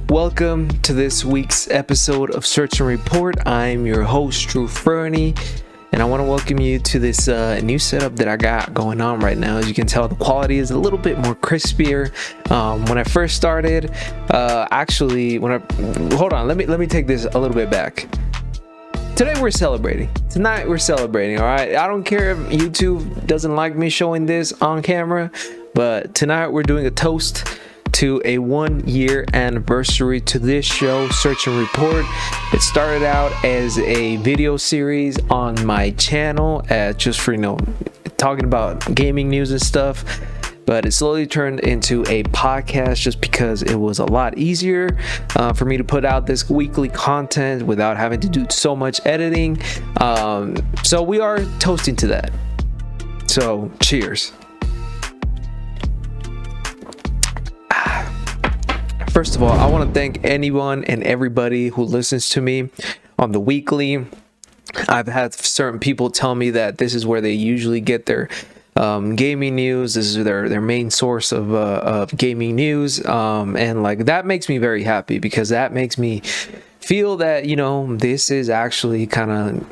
Welcome to this week's episode of Search and Report. I'm your host, Drew Fernie, and I want to welcome you to this new setup that I got going on right now. As you can tell, the quality is a little bit more crispier. When I first started, hold on, let me take this a little bit back. Today we're celebrating. Tonight we're celebrating, all right? I don't care if YouTube doesn't like me showing this on camera, but tonight we're doing a toast to a 1-year anniversary to this show, Search and Report. It started out as a video series on my channel, just for, talking about gaming news and stuff. But it slowly turned into a podcast just because it was a lot easier for me to put out this weekly content without having to do so much editing. So we are toasting to that. So cheers. First of all, I want to thank anyone and everybody who listens to me on the weekly. I've had certain people tell me that this is where they usually get their gaming news. This is their main source of gaming news, and like that makes me very happy because that makes me feel that this is actually kind of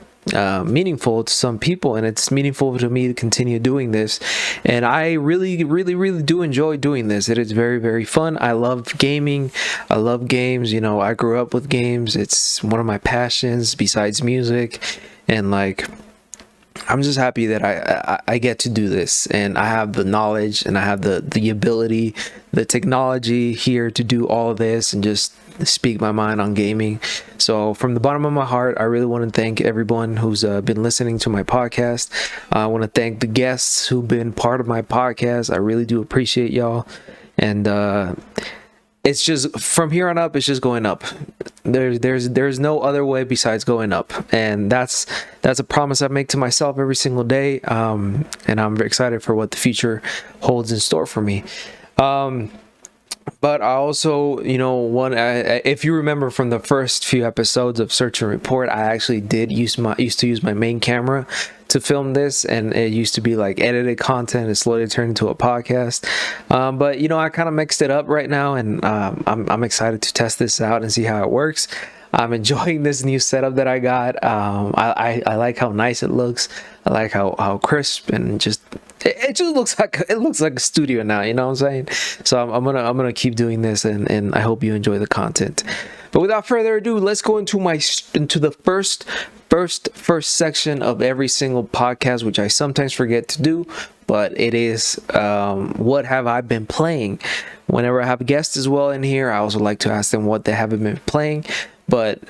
meaningful to some people, and it's meaningful to me to continue doing this. And I really do enjoy doing this. It is very, very fun. I love gaming. I love games. I grew up with games. It's one of my passions besides music, and like I'm just happy that I get to do this, and I have the knowledge and I have the ability, the technology here to do all of this and just speak my mind on gaming. So from the bottom of my heart, I really want to thank everyone who's been listening to my podcast. I want to thank the guests who've been part of my podcast. I really do appreciate y'all. And it's just from here on up, it's just going up. There's no other way besides going up, and that's a promise I make to myself every single day. And I'm very excited for what the future holds in store for me. But I also, if you remember from the first few episodes of Search and Report, I actually used to use my main camera to film this, and it used to be like edited content. It slowly turned into a podcast. But I kind of mixed it up right now, and I'm excited to test this out and see how it works. I'm enjoying this new setup that I got. I like how nice it looks. I like how crisp and just it just looks like a studio now. You know what I'm saying? So I'm gonna keep doing this, and I hope you enjoy the content. But without further ado, let's go into the first section of every single podcast, which I sometimes forget to do. But it is what have I been playing? Whenever I have guests as well in here, I also like to ask them what they haven't been playing. But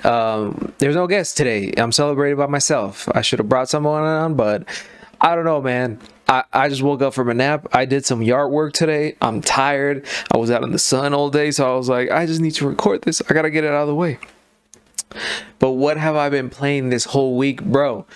there's no guest today. I'm celebrating by myself. I should have brought someone on, but I don't know, man. I just woke up from a nap. I did some yard work today. I'm tired. I was out in the sun all day, so I was like, I just need to record this. I gotta get it out of the way. But what have I been playing this whole week, bro?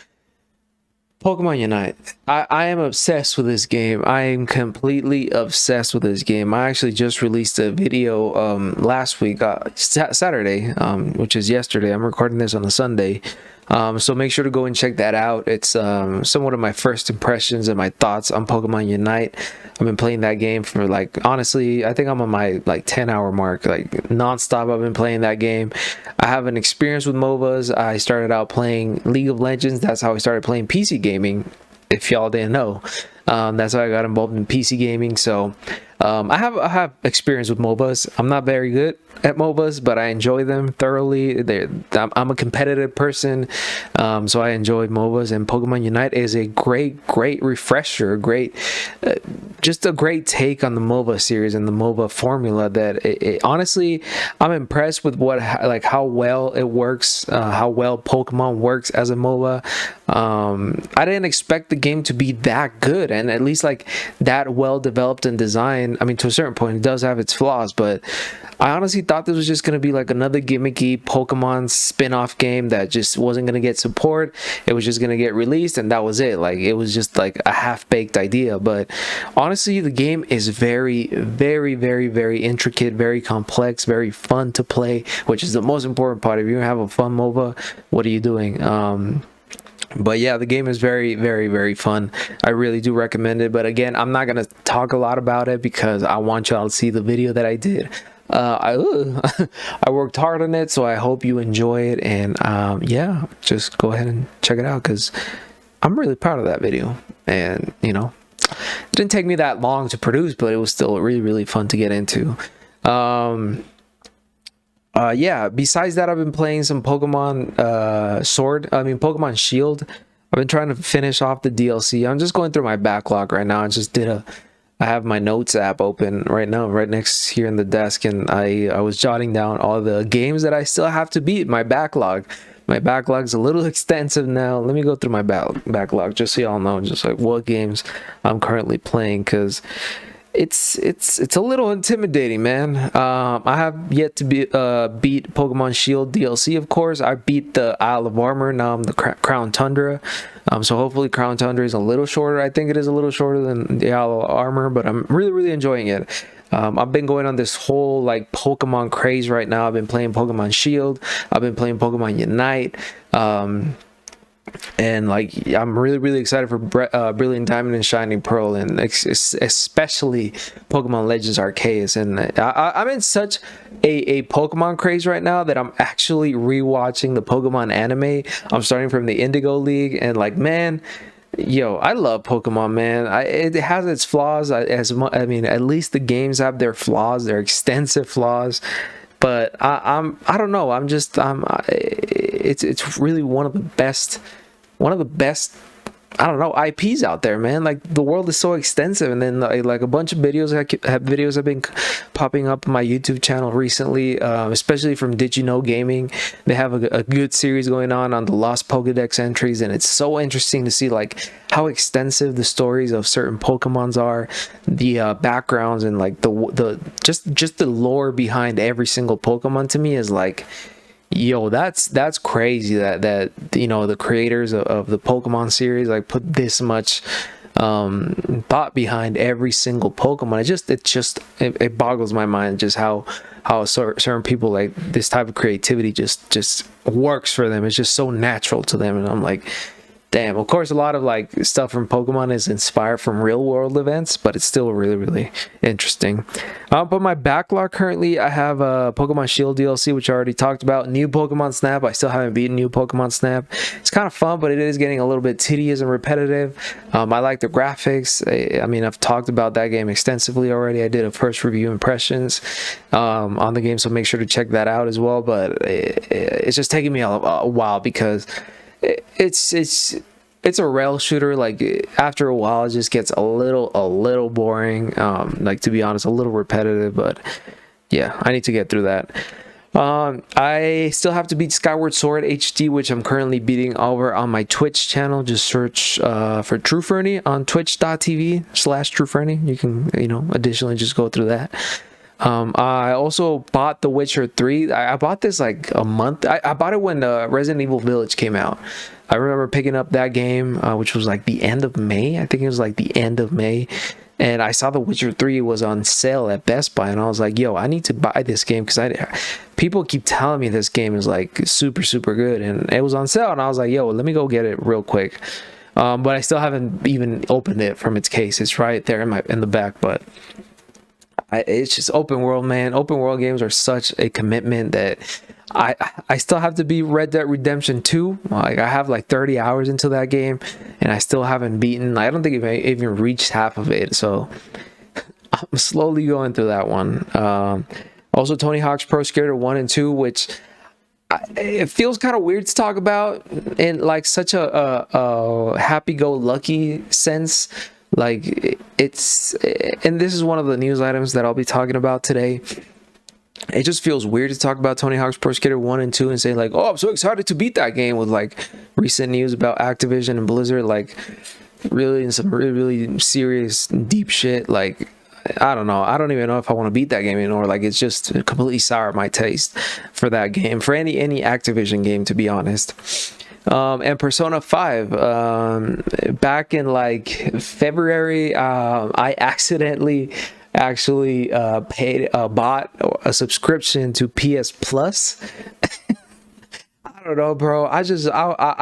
Pokemon Unite. I am obsessed with this game. I am completely obsessed with this game. I actually just released a video last week, Saturday, which is yesterday. I'm recording this on a Sunday. So make sure to go and check that out. It's somewhat of my first impressions and my thoughts on Pokemon Unite. I've been playing that game for honestly, I think I'm on my 10-hour mark, nonstop. I've been playing that game. I have an experience with MOBAs. I started out playing League of Legends. That's how I started playing PC gaming, if y'all didn't know. That's how I got involved in PC gaming. So I have experience with MOBAs. I'm not very good at MOBAs, but I enjoy them thoroughly. I'm a competitive person, so I enjoy MOBAs, and Pokemon Unite is a great refresher, just a great take on the MOBA series and the MOBA formula. That honestly, I'm impressed with how well it works, how well Pokemon works as a MOBA. I didn't expect the game to be that good, and at least that well developed and designed. I mean, to a certain point, it does have its flaws, but I honestly thought this was just going to be another gimmicky Pokemon spin-off game that just wasn't going to get support. It was just going to get released, and that was it. It was just a half-baked idea. But honestly, the game is very, very, very, very intricate, very complex, very fun to play, which is the most important part. If you don't have a fun MOBA, what are you doing? But yeah, the game is very, very, very fun. I really do recommend it. But again, I'm not going to talk a lot about it because I want y'all to see the video that I did. I worked hard on it, so I hope you enjoy it. And yeah, just go ahead and check it out, because I'm really proud of that video. And you know, it didn't take me that long to produce, but it was still really, really fun to get into. Yeah, besides that, I've been playing some Pokemon Pokemon Shield. I've been trying to finish off the DLC. I'm just going through my backlog right now. I have my notes app open right now, right next here in the desk, and I was jotting down all the games that I still have to beat. My backlog's a little extensive now. Let me go through my backlog just so y'all know just like what games I'm currently playing, because it's a little intimidating, man. I have yet to beat Pokemon Shield DLC. Of course, I beat the Isle of Armor. Now I'm the Crown Tundra. So hopefully Crown Tundra is a little shorter. I think it is a little shorter than the Isle of Armor, but I'm really, really enjoying it. I've been going on this whole like Pokemon craze right now. I've been playing Pokemon Shield. I've been playing Pokemon Unite. And like I'm really, really excited for Brilliant Diamond and Shining Pearl, and especially Pokemon Legends Arceus. And I'm in such a Pokemon craze right now that I'm actually rewatching the Pokemon anime. I'm starting from the Indigo League, and like, man, yo, I love Pokemon, man. It has its flaws. I mean, at least the games have their flaws, their extensive flaws. But I don't know. It's really one of the best, I don't know, IPs out there, man. Like, the world is so extensive, and then like a bunch of videos have been popping up on my YouTube channel recently, especially from Did You Know Gaming. They have a good series going on the Lost Pokédex entries, and it's so interesting to see like how extensive the stories of certain Pokemons are, the backgrounds, and like just the lore behind every single Pokemon. To me is like, yo, that's crazy that you know, the creators of the Pokemon series like put this much thought behind every single Pokemon. It boggles my mind just how certain people, like, this type of creativity just works for them. It's just so natural to them, and I'm like, damn. Of course, a lot of like stuff from Pokemon is inspired from real world events, but it's still really, really interesting. But my backlog currently, I have Pokemon Shield DLC, which I already talked about. New Pokemon Snap, I still haven't beaten New Pokemon Snap. It's kind of fun, but it is getting a little bit tedious and repetitive. I like the graphics. I mean, I've talked about that game extensively already. I did a first review impressions on the game, so make sure to check that out as well. But it's just taking me a while, because it's a rail shooter. Like, after a while it just gets a little boring, like, to be honest, a little repetitive. But yeah, I need to get through that. I still have to beat Skyward Sword HD, which I'm currently beating over on my Twitch channel. Just search for True Fernie on twitch.tv/True Fernie. You can, you know, additionally just go through that. I also bought The Witcher 3. I bought this like a month. I bought it when Resident Evil Village came out. I remember picking up that game, which was like the end of May. I think it was like the end of May. And I saw The Witcher 3 was on sale at Best Buy, and I was like, yo, I need to buy this game, because people keep telling me this game is like super, super good. And it was on sale, and I was like, yo, let me go get it real quick. But I still haven't even opened it from its case. It's right there in the back, but it's just open world, man. Open world games are such a commitment that I still have to beat Red Dead Redemption 2. Like, I have like 30 hours into that game, and I still haven't beaten. I don't think I've even reached half of it, so I'm slowly going through that one. Also, Tony Hawk's Pro Skater 1 and 2, which it feels kind of weird to talk about in like such a happy-go-lucky sense. Like, it's, and this is one of the news items that I'll be talking about today. It just feels weird to talk about Tony Hawk's Pro Skater 1 and 2 and say like, oh, I'm so excited to beat that game, with like recent news about Activision and Blizzard, like really in some really, really serious deep shit. Like, I don't know. I don't even know if I want to beat that game anymore. Like, it's just completely sour my taste for that game, for any Activision game, to be honest. And Persona 5, back in like February, I accidentally actually bought a subscription to PS Plus. I don't know, bro. I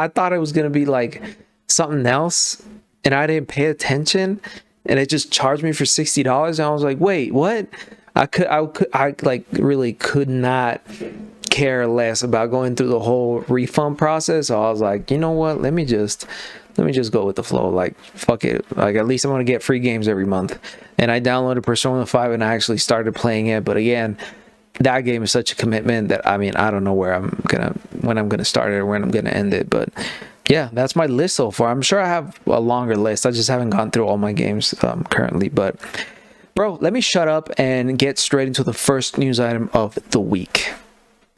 thought it was gonna be like something else, and I didn't pay attention, and it just charged me for $60, and I was like, wait, what? I like really could not care less about going through the whole refund process. So I was like, you know what, let me just go with the flow. Like, fuck it, like at least I'm gonna get free games every month. And I downloaded Persona 5 and I actually started playing it. But again, that game is such a commitment that I mean, I don't know when I'm gonna start it or when I'm gonna end it. But yeah, that's my list so far. I'm sure I have a longer list. I just haven't gone through all my games currently. But bro, let me shut up and get straight into the first news item of the week.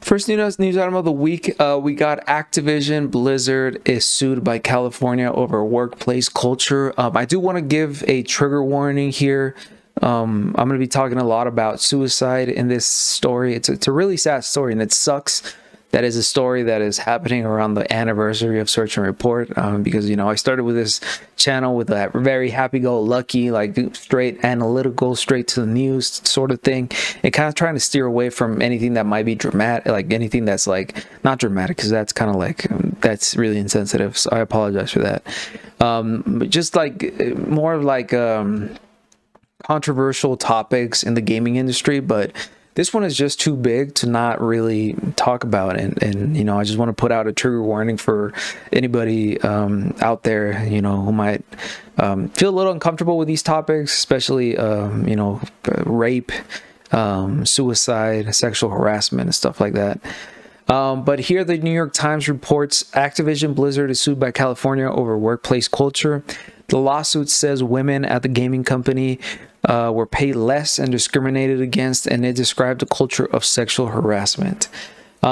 First news item of the week, we got Activision Blizzard is sued by California over workplace culture. I do want to give a trigger warning here. I'm going to be talking a lot about suicide in this story. It's a really sad story, and it sucks that is a story that is happening around the anniversary of Search and Report, because, you know, I started with this channel with that very happy-go-lucky, like straight analytical, straight to the news sort of thing, and kind of trying to steer away from anything that might be dramatic, like anything that's like not dramatic, because that's kind of like that's really insensitive. So I apologize for that. But just like more of like controversial topics in the gaming industry, but this one is just too big to not really talk about. And you know, I just want to put out a trigger warning for anybody out there, you know, who might feel a little uncomfortable with these topics, especially you know, rape, suicide, sexual harassment, and stuff like that. But here the New York Times reports Activision Blizzard is sued by California over workplace culture. The lawsuit says women at the gaming company were paid less and discriminated against, and it described a culture of sexual harassment.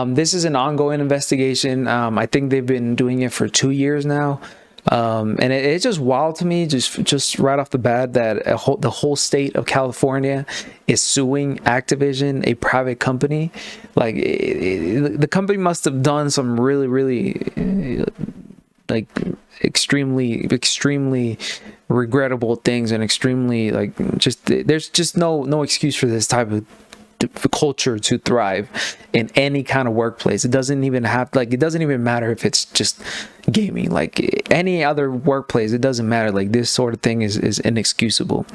This is an ongoing investigation. I think they've been doing it for 2 years now. And it's just wild to me, just right off the bat, that the whole state of California is suing Activision, a private company. Like, the company must have done some really like extremely regrettable things, and extremely like there's just no excuse for this type of culture to thrive in any kind of workplace. It doesn't even matter if it's just gaming, like any other workplace, it doesn't matter. Like, this sort of thing is inexcusable.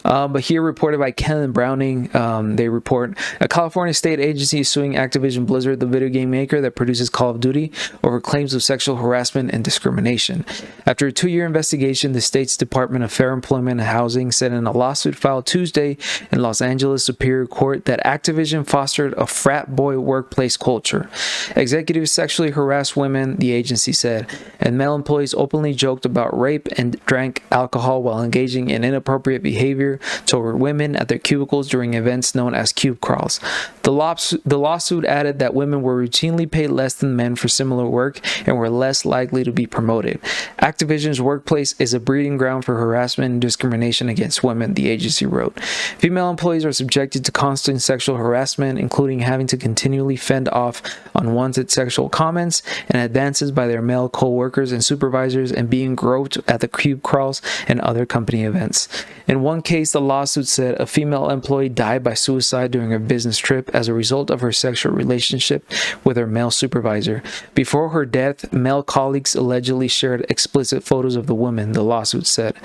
But here, reported by Kellen Browning, they report a California state agency is suing Activision Blizzard, the video game maker that produces Call of Duty, over claims of sexual harassment and discrimination. After a 2-year investigation, the state's Department of Fair Employment and Housing said in a lawsuit filed Tuesday in Los Angeles Superior Court that Activision fostered a frat boy workplace culture. Executives sexually harassed women, the agency said, and male employees openly joked about rape and drank alcohol while engaging in inappropriate behavior toward women at their cubicles during events known as cube crawls. The lawsuit added that women were routinely paid less than men for similar work and were less likely to be promoted. Activision's workplace is a breeding ground for harassment and discrimination against women, the agency wrote. Female employees are subjected to constant sexual harassment, including having to continually fend off unwanted sexual comments and advances by their male co-workers and supervisors, and being groped at the cube crawls and other company events. In one case, the lawsuit said a female employee died by suicide during a business trip as a result of her sexual relationship with her male supervisor. Before her death, male colleagues allegedly shared explicit photos of the woman, the lawsuit said.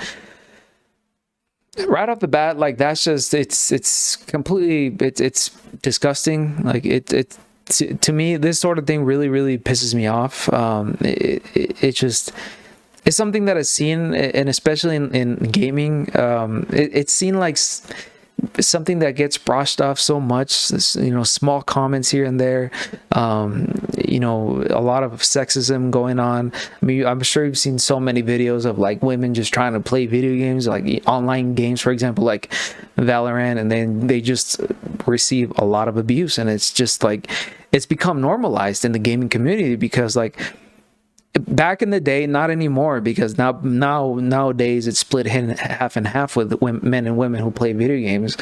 Right off the bat, like, that's just it's completely it's disgusting. Like, to me, this sort of thing really pisses me off. It's something that I've seen, and especially in gaming, it's seen like something that gets brushed off so much. You know, small comments here and there. You know, a lot of sexism going on. I mean, I'm sure you've seen so many videos of like women just trying to play video games, like online games, for example, like Valorant, and then they just receive a lot of abuse, and it's just like it's become normalized in the gaming community, because like back in the day, not anymore, because nowadays it's split half and half with men and women who play video games.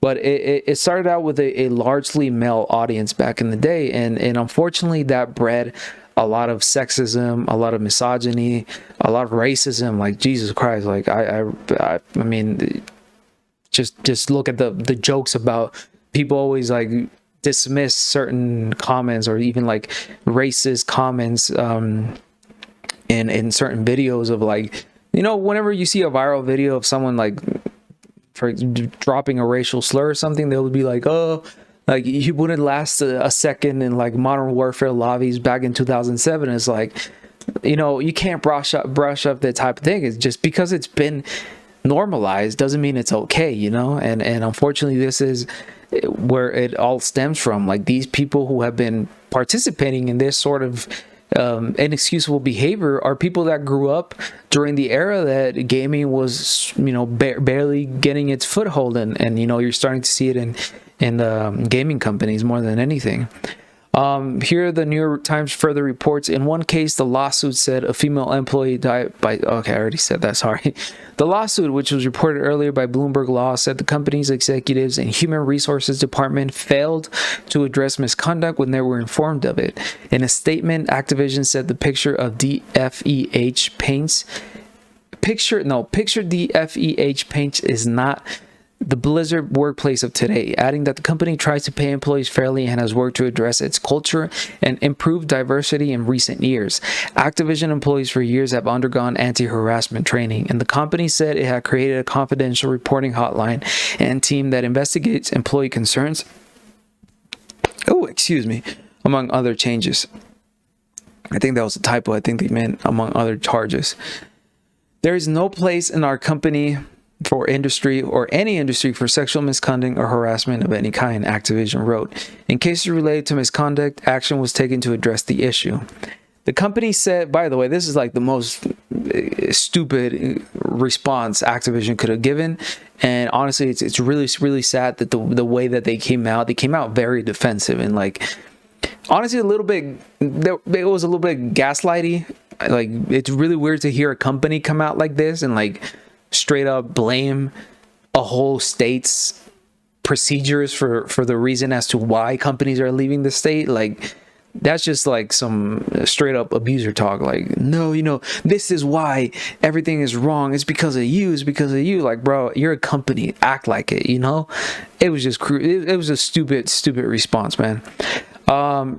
But it started out with a largely male audience back in the day, and unfortunately that bred a lot of sexism, a lot of misogyny, a lot of racism. Like, Jesus Christ, like I mean, just look at the jokes about people always like dismiss certain comments, or even like racist comments in certain videos of, like, you know, whenever you see a viral video of someone like for dropping a racial slur or something, they would be like, oh, like you wouldn't last a second in like Modern Warfare lobbies back in 2007. It's like, you know, you can't brush up that type of thing. It's just because it's been normalized doesn't mean it's okay, you know. And unfortunately, this is where it all stems from. Like, these people who have been participating in this sort of inexcusable behavior are people that grew up during the era that gaming was, you know, barely getting its foothold, and you know, you're starting to see it in the gaming companies more than anything. Here, the New York Times further reports, in one case, the lawsuit said a female employee died by... Okay, I already said that, sorry. The lawsuit, which was reported earlier by Bloomberg Law, said the company's executives and Human Resources Department failed to address misconduct when they were informed of it. In a statement, Activision said the picture of DFEH paints... Picture DFEH paints is not the Blizzard workplace of today, adding that the company tries to pay employees fairly and has worked to address its culture and improve diversity in recent years. Activision employees for years have undergone anti-harassment training, and the company said it had created a confidential reporting hotline and team that investigates employee concerns. Oh, excuse me, among other changes. I think that was a typo. I think they meant among other charges. There is no place in our company for industry or any industry for sexual misconduct or harassment of any kind, Activision wrote. In cases related to misconduct, action was taken to address the issue. The company said, by the way, this is like the most stupid response Activision could have given. And honestly, it's really, really sad that the way that they came out very defensive and like, honestly, a little bit, it was a little bit gaslighty. Like, it's really weird to hear a company come out like this and like straight up blame a whole state's procedures for the reason as to why companies are leaving the state. Like, that's just like some straight up abuser talk. Like, no, you know, this is why everything is wrong. It's because of you. It's because of you. Like, bro, you're a company. Act like it, you know? It was just it was a stupid response, man.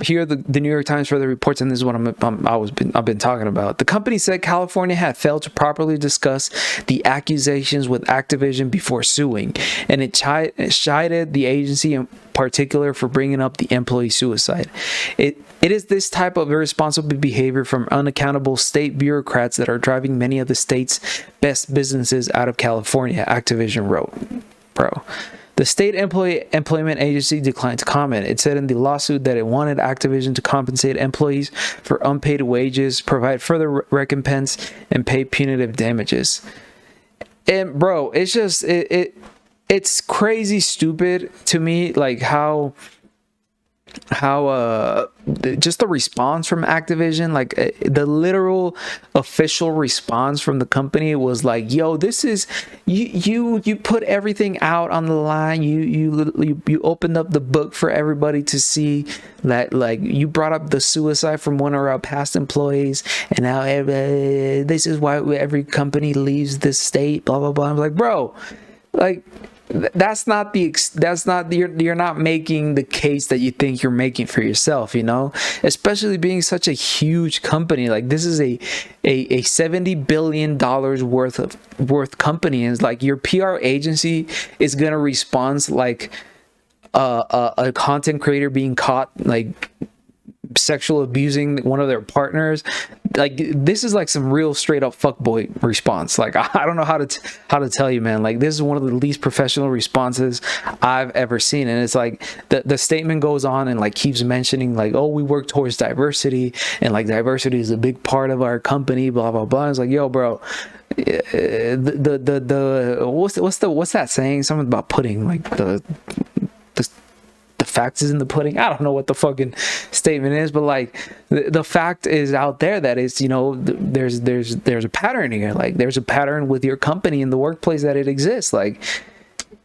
Here, the New York Times further reports, and this is what I've been talking about. The company said California had failed to properly discuss the accusations with Activision before suing, and it chided the agency in particular for bringing up the employee suicide. It is this type of irresponsible behavior from unaccountable state bureaucrats that are driving many of the state's best businesses out of California, Activision wrote. Bro. The state employment agency declined to comment. It said in the lawsuit that it wanted Activision to compensate employees for unpaid wages, provide further recompense, and pay punitive damages. And bro, it's just it's crazy stupid to me, like how just the response from Activision, like the literal official response from the company was like, yo, this is you put everything out on the line, you opened up the book for everybody to see, that like you brought up the suicide from one of our past employees, and now this is why every company leaves this state, blah blah blah. I'm like, bro, like, you're not making the case that you think you're making for yourself, you know, especially being such a huge company. Like, this is a $70 billion worth company, and it's like your PR agency is gonna respond like a content creator being caught like sexual abusing one of their partners. Like, this is like some real straight up fuckboy response. Like, I don't know how to tell you, man. Like, this is one of the least professional responses I've ever seen. And it's like the statement goes on and like keeps mentioning like, oh, we work towards diversity, and like diversity is a big part of our company, blah blah blah. It's like, yo, bro, what's that saying? Something about pudding, like the fact is in the pudding. I don't know what the fucking statement is, but like the fact is out there that is, you know, there's a pattern here. Like, there's a pattern with your company in the workplace that it exists. Like,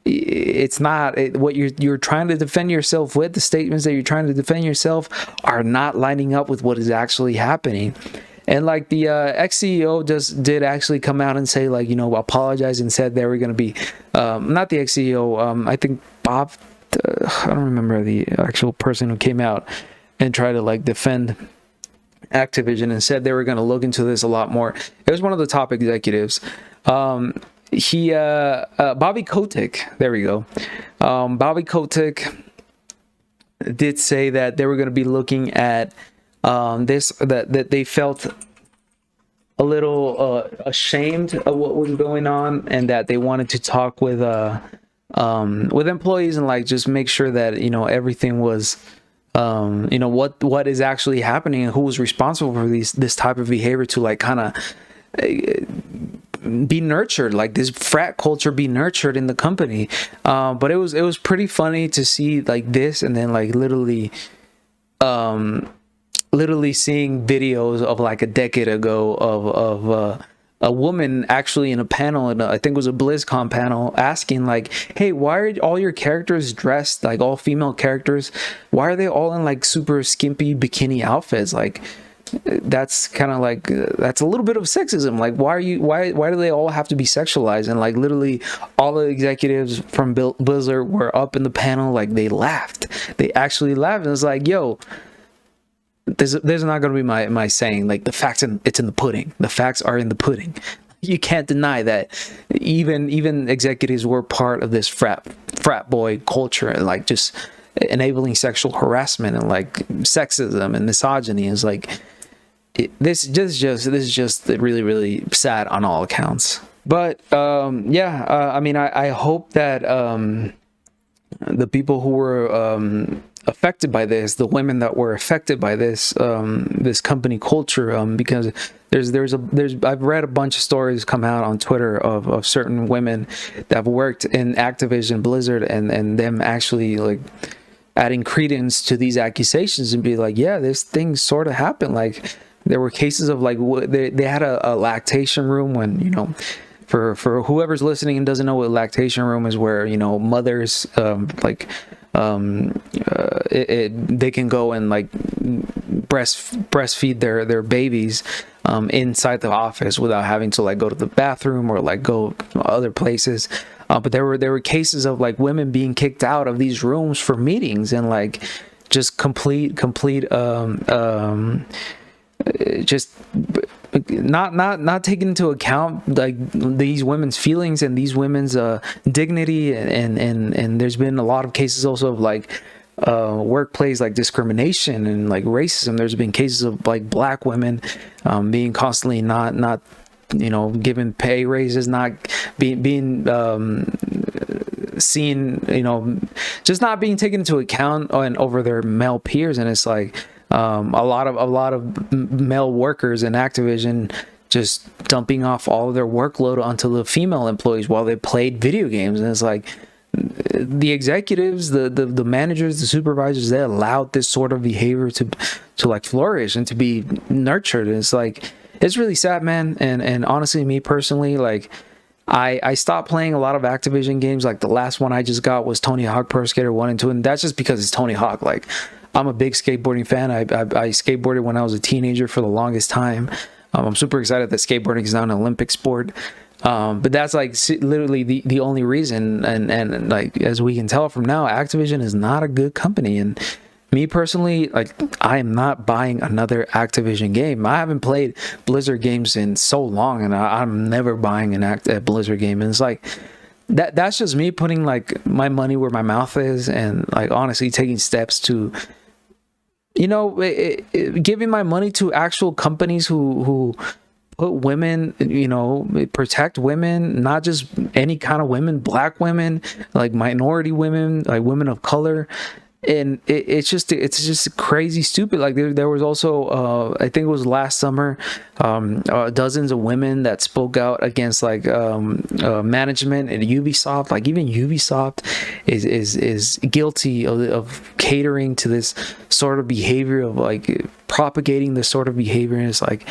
it's not what you're trying to defend yourself with. The statements that you're trying to defend yourself are not lining up with what is actually happening. And like the ex-CEO did actually come out and say, like, you know, apologize, and said they were going to be not the ex-CEO, I think Bob, I don't remember the actual person who came out and tried to like defend Activision, and said they were going to look into this a lot more. It was one of the top executives. Bobby Kotick, there we go. Bobby Kotick did say that they were going to be looking at that they felt a little ashamed of what was going on, and that they wanted to talk with employees and like just make sure that, you know, everything was, you know, what is actually happening and who was responsible for this type of behavior to like kind of be nurtured, like this frat culture be nurtured in the company. But it was pretty funny to see like this, and then like literally seeing videos of like a decade ago of a woman actually in a panel, and I think it was a BlizzCon panel, asking like, hey, why are all your characters dressed like all female characters? Why are they all in like super skimpy bikini outfits? Like, that's kind of like that's a little bit of sexism. Like, why do they all have to be sexualized? And like literally all the executives from Blizzard were up in the panel, like they actually laughed, and it's like, yo, there's not going to be my saying, like, the facts it's in the pudding. The facts are in the pudding. You can't deny that even executives were part of this frat boy culture, and like just enabling sexual harassment and like sexism and misogyny. Is like this is just really, really sad on all accounts. But I mean, I hope that the people who were affected by this, the women that were affected by this this company culture, because I've read a bunch of stories come out on Twitter of certain women that have worked in Activision Blizzard, and them actually like adding credence to these accusations and be like, yeah, this thing sort of happened. Like, there were cases of like they had a lactation room, when, you know, for whoever's listening and doesn't know what lactation room is, where, you know, mothers they can go and like breastfeed their babies inside the office without having to like go to the bathroom or like go other places. But there were cases of like women being kicked out of these rooms for meetings, and like just complete just not taking into account like these women's feelings and these women's dignity, and there's been a lot of cases also of like workplace like discrimination and like racism. There's been cases of like black women being constantly not you know, given pay raises, not being seen, you know, just not being taken into account and over their male peers. And it's like a lot of male workers in Activision just dumping off all of their workload onto the female employees while they played video games. And it's like the executives, the managers, the supervisors, they allowed this sort of behavior to like flourish and to be nurtured. And it's like, it's really sad, man. And honestly, me personally, like I stopped playing a lot of Activision games. Like the last one I just got was Tony Hawk Pro Skater 1 and 2, and that's just because it's Tony Hawk. Like, I'm a big skateboarding fan. I skateboarded when I was a teenager for the longest time. I'm super excited that skateboarding is now an Olympic sport. But that's like literally the only reason. And like, as we can tell from now, Activision is not a good company. And me personally, like, I am not buying another Activision game. I haven't played Blizzard games in so long, and I'm never buying a Blizzard game. And it's like, that's just me putting like my money where my mouth is, and like honestly taking steps to, you know, giving my money to actual companies who put women, you know, protect women, not just any kind of women, black women, like minority women, like women of color. And it's just crazy stupid. Like there was also I think it was last summer, dozens of women that spoke out against like management at Ubisoft. Like even Ubisoft is guilty of catering to this sort of behavior, of like propagating this sort of behavior. And it's like,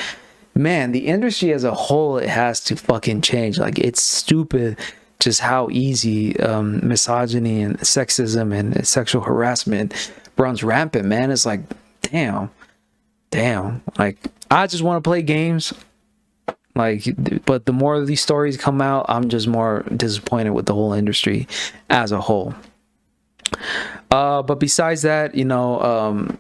man, the industry as a whole, it has to fucking change. Like, it's stupid just how easy misogyny and sexism and sexual harassment runs rampant, man. It's like, damn. Like, I just want to play games. Like, but the more of these stories come out, I'm just more disappointed with the whole industry as a whole. But besides that, you know,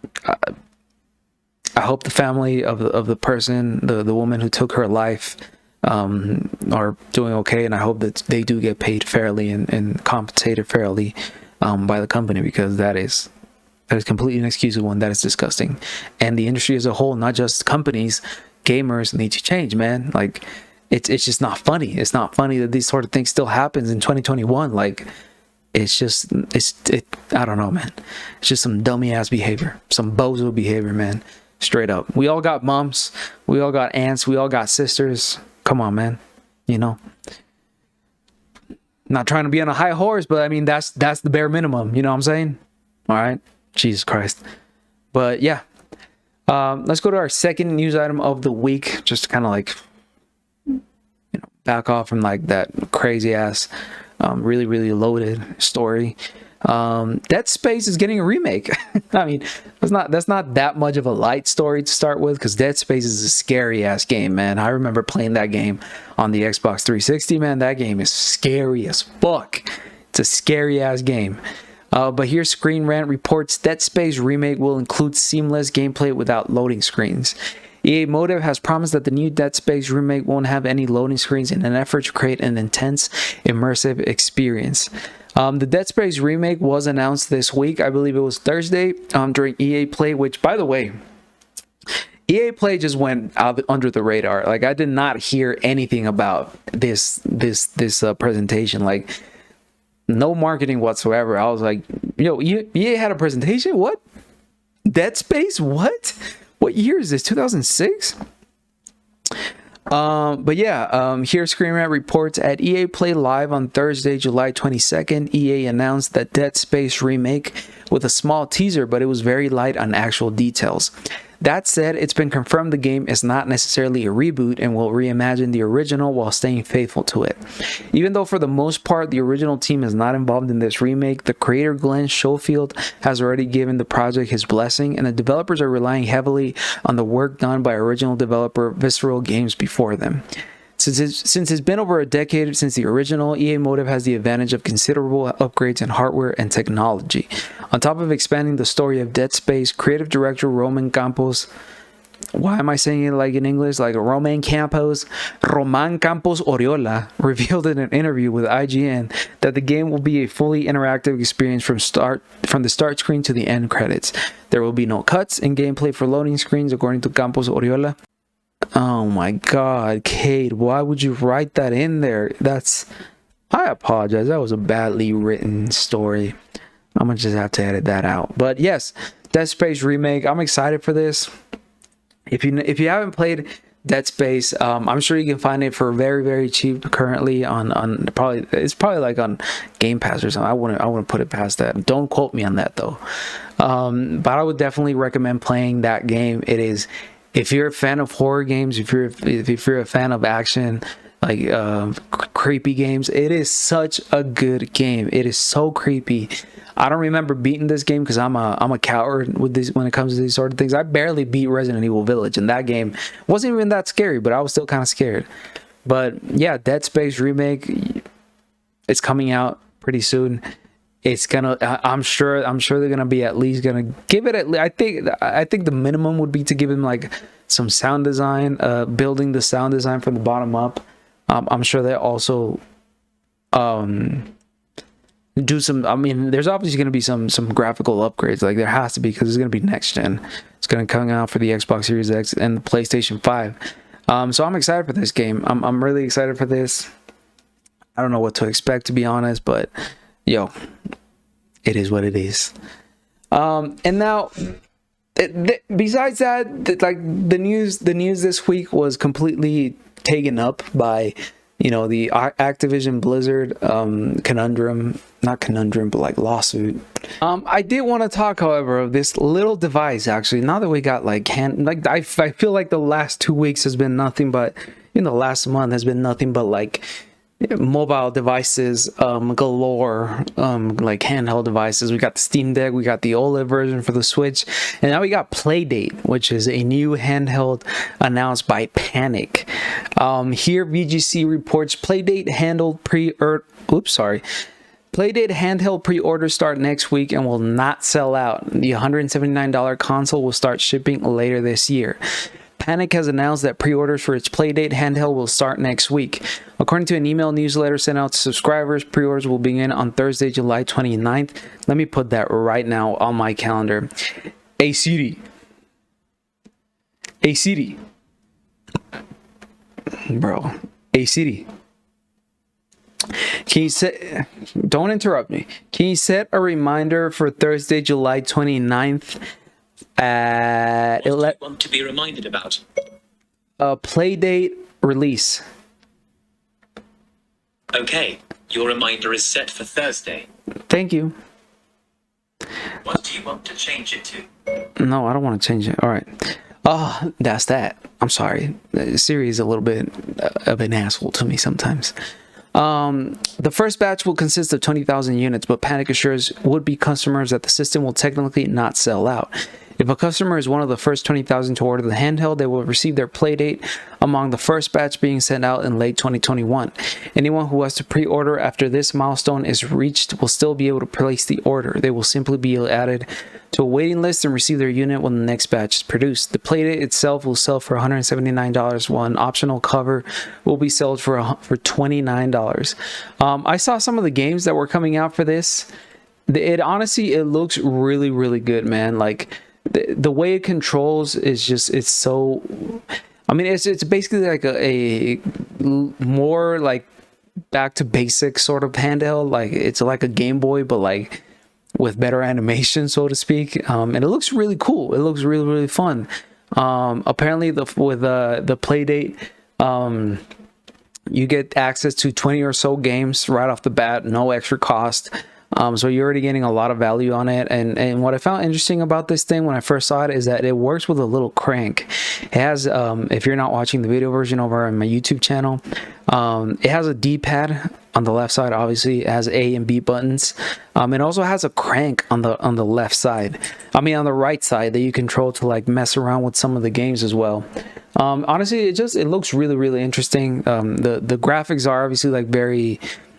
I hope the family of the person, the woman who took her life, are doing okay, and I hope that they do get paid fairly and compensated fairly by the company, because that is completely inexcusable and that is disgusting. And the industry as a whole, not just companies, gamers need to change, man. Like, it's just not funny. It's not funny that these sort of things still happens in 2021. Like, it's I don't know, man. It's just some dummy ass behavior, some bozo behavior, man. Straight up. We all got moms, we all got aunts, we all got sisters. Come on, man. You know, not trying to be on a high horse, but I mean, that's the bare minimum. You know what I'm saying? All right. Jesus Christ. But yeah, let's go to our second news item of the week, just to kind of like, you know, back off from like that crazy ass, really loaded story. Dead Space is getting a remake. I mean, that's not that much of a light story to start with, because Dead Space is a scary ass game, man. I remember playing that game on the Xbox 360, man. That game is scary as fuck. It's a scary ass game. But here, Screen Rant reports Dead Space remake will include seamless gameplay without loading screens. EA Motive has promised that the new Dead Space remake won't have any loading screens in an effort to create an intense, immersive experience. The Dead Space remake was announced this week. I believe it was Thursday during EA Play, which, by the way, EA Play just went out under the radar. Like, I did not hear anything about this presentation. Like, no marketing whatsoever. I was like, yo, EA had a presentation? What? Dead Space? What year is this? 2006? But yeah, here Screen Rant reports at EA Play Live on Thursday, July 22nd, EA announced that Dead Space remake with a small teaser, but it was very light on actual details. That said, it's been confirmed the game is not necessarily a reboot and will reimagine the original while staying faithful to it. Even though for the most part the original team is not involved in this remake, the creator Glenn Schofield has already given the project his blessing, and the developers are relying heavily on the work done by original developer Visceral Games before them. Since it's been over a decade since the original, EA Motive has the advantage of considerable upgrades in hardware and technology. On top of expanding the story of Dead Space, creative director Roman Campos, why am I saying it like in English? Like Roman Campos Oriola revealed in an interview with IGN that the game will be a fully interactive experience from the start screen to the end credits. There will be no cuts in gameplay for loading screens, according to Campos Oriola. Oh my god, Cade, why would you write that in there? I apologize, that was a badly written story. I'm gonna just have to edit that out. But yes, Dead Space remake, I'm excited for this. If you haven't played Dead Space, I'm sure you can find it for very cheap currently on it's probably like on Game Pass or something. I wouldn't put it past that. Don't quote me on that though. But I would definitely recommend playing that game. It is, if you're a fan of horror games, if you're a fan of action, like creepy games, it is such a good game. It is so creepy. I don't remember beating this game because I'm a coward with this when it comes to these sort of things. I barely beat Resident Evil Village, and that game wasn't even that scary, but I was still kind of scared. But yeah, Dead Space remake, it's coming out pretty soon. It's gonna, I'm sure they're gonna be at least gonna give it I think the minimum would be to give him like some sound design, building the sound design from the bottom up. I'm sure they also do some, I mean, there's obviously going to be some graphical upgrades, like there has to be, because it's going to be next gen. It's going to come out for the Xbox Series X and the PlayStation 5. So I'm excited for this game. I'm really excited for this. I don't know what to expect, to be honest, but yo, it is what it is. And now, besides that, like the news this week was completely taken up by, you know, the Activision Blizzard not conundrum, but like lawsuit. I did want to talk, however, of this little device. Actually, now that we got I feel like the last 2 weeks has been nothing but, you know, the last month has been nothing but like mobile devices galore, like handheld devices. We got the Steam Deck, we got the OLED version for the Switch, and now we got Playdate, which is a new handheld announced by Panic. Here VGC reports Playdate handheld pre-orders start next week and will not sell out. The $179 console will start shipping later this year. Panic has announced that pre-orders for its Playdate handheld will start next week. According to an email newsletter sent out to subscribers, pre-orders will begin on Thursday, July 29th. Let me put that right now on my calendar. Hey Siri. Hey Siri. Bro. Hey Siri. Can you set... Don't interrupt me. Can you set a reminder for Thursday, July 29th at... What do you want to be reminded about? A Playdate release. Okay, your reminder is set for Thursday. Thank you. What do you want to change it to? No, I don't want to change it. All right. Oh, that's that. I'm sorry. Siri is a little bit of an asshole to me sometimes. The first batch will consist of 20,000 units, but Panic assures would-be customers that the system will technically not sell out. If a customer is one of the first 20,000 to order the handheld, they will receive their Playdate among the first batch being sent out in late 2021. Anyone who has to pre-order after this milestone is reached will still be able to place the order. They will simply be added to a waiting list and receive their unit when the next batch is produced. The Playdate itself will sell for $179, while an optional cover will be sold for $29. I saw some of the games that were coming out for this. It honestly, it looks really, really good, man. Like, the way it controls is just, it's so, I mean, it's basically like a more like back to basics sort of handheld. Like, it's like a Game Boy, but like with better animation, so to speak. And it looks really cool. It looks really, really fun. Apparently with the Playdate, you get access to 20 or so games right off the bat, no extra cost. So you're already getting a lot of value on it. And what I found interesting about this thing when I first saw it is that it works with a little crank. It has, if you're not watching the video version over on my YouTube channel, it has a D-pad on the left side. Obviously it has A and B buttons. It also has a crank on the left side. I mean, on the right side that you control to like mess around with some of the games as well. Honestly, it looks really, really interesting. The graphics are obviously like very,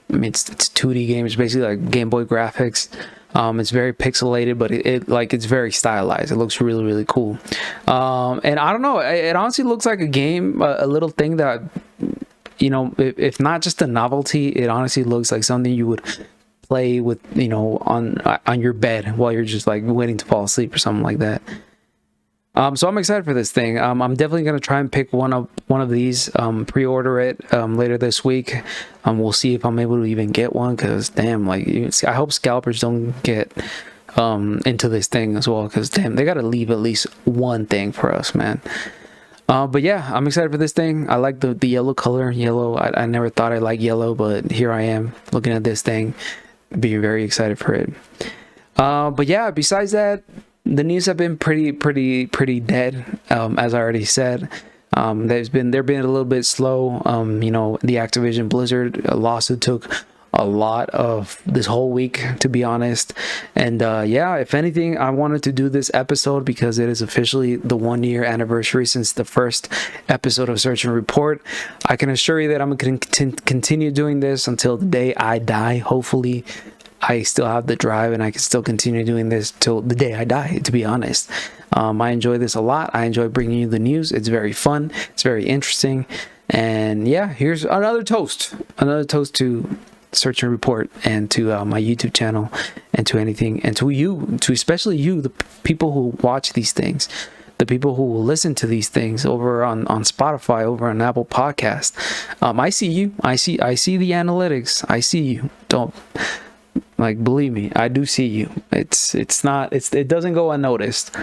I mean, it's 2D games, basically like Game Boy graphics. It's very pixelated, but it's very stylized. It looks really, really cool. And I don't know, it honestly looks like a game, a little thing that, you know, if not just a novelty, it honestly looks like something you would play with, you know, on your bed while you're just like waiting to fall asleep or something like that. So I'm excited for this thing. I'm definitely going to try and pick one of these, pre-order it later this week. We'll see if I'm able to even get one, because damn, like, I hope scalpers don't get into this thing as well, because damn, they got to leave at least one thing for us, man. But yeah, I'm excited for this thing. I like the yellow color. Yellow, I never thought I liked yellow, but here I am looking at this thing, being very excited for it. But yeah, besides that, the news have been pretty dead, as I already said. They've been a little bit slow. You know, the Activision Blizzard lawsuit took a lot of this whole week, to be honest. And yeah, if anything, I wanted to do this episode because it is officially the 1-year anniversary since the first episode of Search and Report. I can assure you that I'm going to continue doing this until the day I die. Hopefully I still have the drive and I can still continue doing this till the day I die, to be honest. I enjoy this a lot. I enjoy bringing you the news. It's very fun. It's very interesting. And yeah, here's another toast to Search and Report, and to my YouTube channel, and to anything, and to you, to especially you, the people who watch these things, the people who will listen to these things over on Spotify, over on Apple Podcast. I see you. I see the analytics. I see you. Don't, like, believe me, I do see you. It doesn't go unnoticed.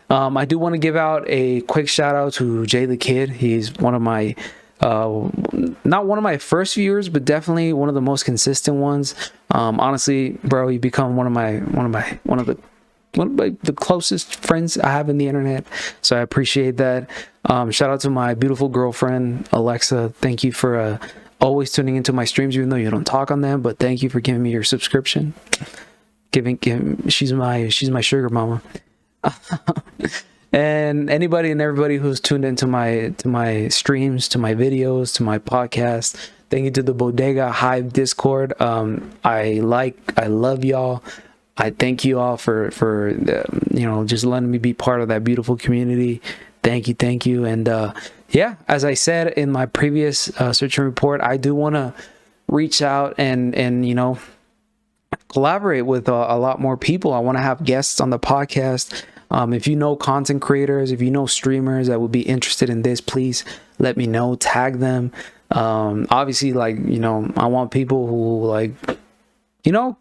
I do want to give out a quick shout out to Jay the Kid. He's one of my not one of my first viewers, but definitely one of the most consistent ones. Honestly, bro, you become one of the closest friends I have in the internet, so I appreciate that. Shout out to my beautiful girlfriend Alexa. Thank you for always tuning into my streams, even though you don't talk on them, but thank you for giving me your subscription. She's my sugar mama. And anybody and everybody who's tuned into my streams, to my videos, to my podcast, thank you to the Bodega Hive Discord. I love y'all. I thank you all for you know, just letting me be part of that beautiful community. Thank you. And yeah, as I said in my previous search and report, I do want to reach out and you know, collaborate with a lot more people. I want to have guests on the podcast. If you know content creators, if you know streamers that would be interested in this, please let me know, tag them. Obviously, like, you know, I want people who, like, you know,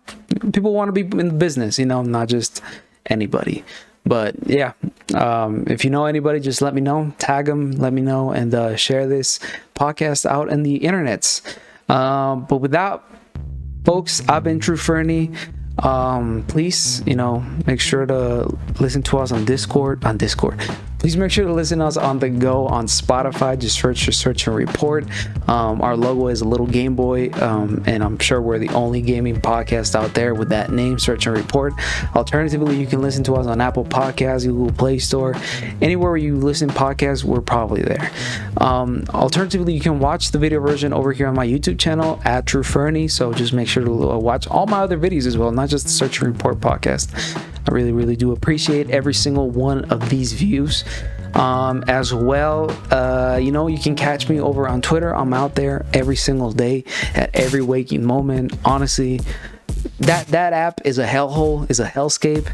people want to be in the business, you know, not just anybody. But yeah, if you know anybody, just let me know, tag them, let me know, and share this podcast out in the internets. But with that, folks, I've been True Fernie. Please, you know, make sure to listen to us on Discord. Please make sure to listen to us on the go on Spotify. Just search and report. Our logo is a little Game Boy, and I'm sure we're the only gaming podcast out there with that name, Search and Report. Alternatively, you can listen to us on Apple Podcasts, Google Play Store, anywhere where you listen podcasts, we're probably there. Alternatively, you can watch the video version over here on my YouTube channel at True Fernie. So just make sure to watch all my other videos as well, not just the Search and Report podcast. I really do appreciate every single one of these views. As well, you know, you can catch me over on Twitter. I'm out there every single day at every waking moment. Honestly, that app is a hellhole, is a hellscape.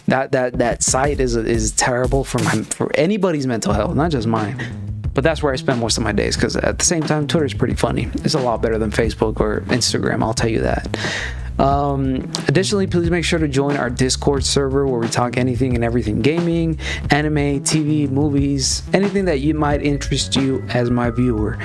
That site is terrible for anybody's mental health, not just mine. But that's where I spend most of my days, because at the same time, Twitter's pretty funny. It's a lot better than Facebook or Instagram, I'll tell you that. Additionally, please make sure to join our Discord server where we talk anything and everything gaming, anime, TV, movies, anything that you might interest you as my viewer.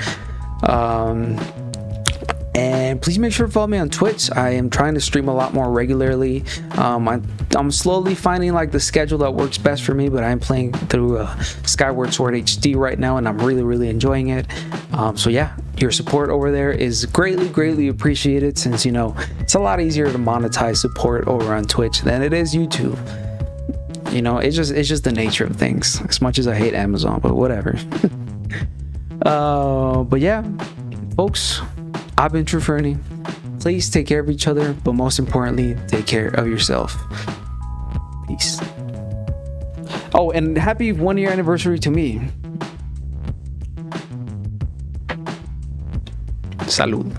And please make sure to follow me on Twitch. I am trying to stream a lot more regularly. I'm slowly finding like the schedule that works best for me, but I'm playing through Skyward Sword HD right now, and I'm really enjoying it. So yeah, your support over there is greatly appreciated, since, you know, it's a lot easier to monetize support over on Twitch than it is YouTube. You know, it's just the nature of things, as much as I hate Amazon, but whatever. But yeah, folks, I've been True Fernie. Please take care of each other, but most importantly, take care of yourself. Peace. Oh, and happy 1 year anniversary to me. Salud.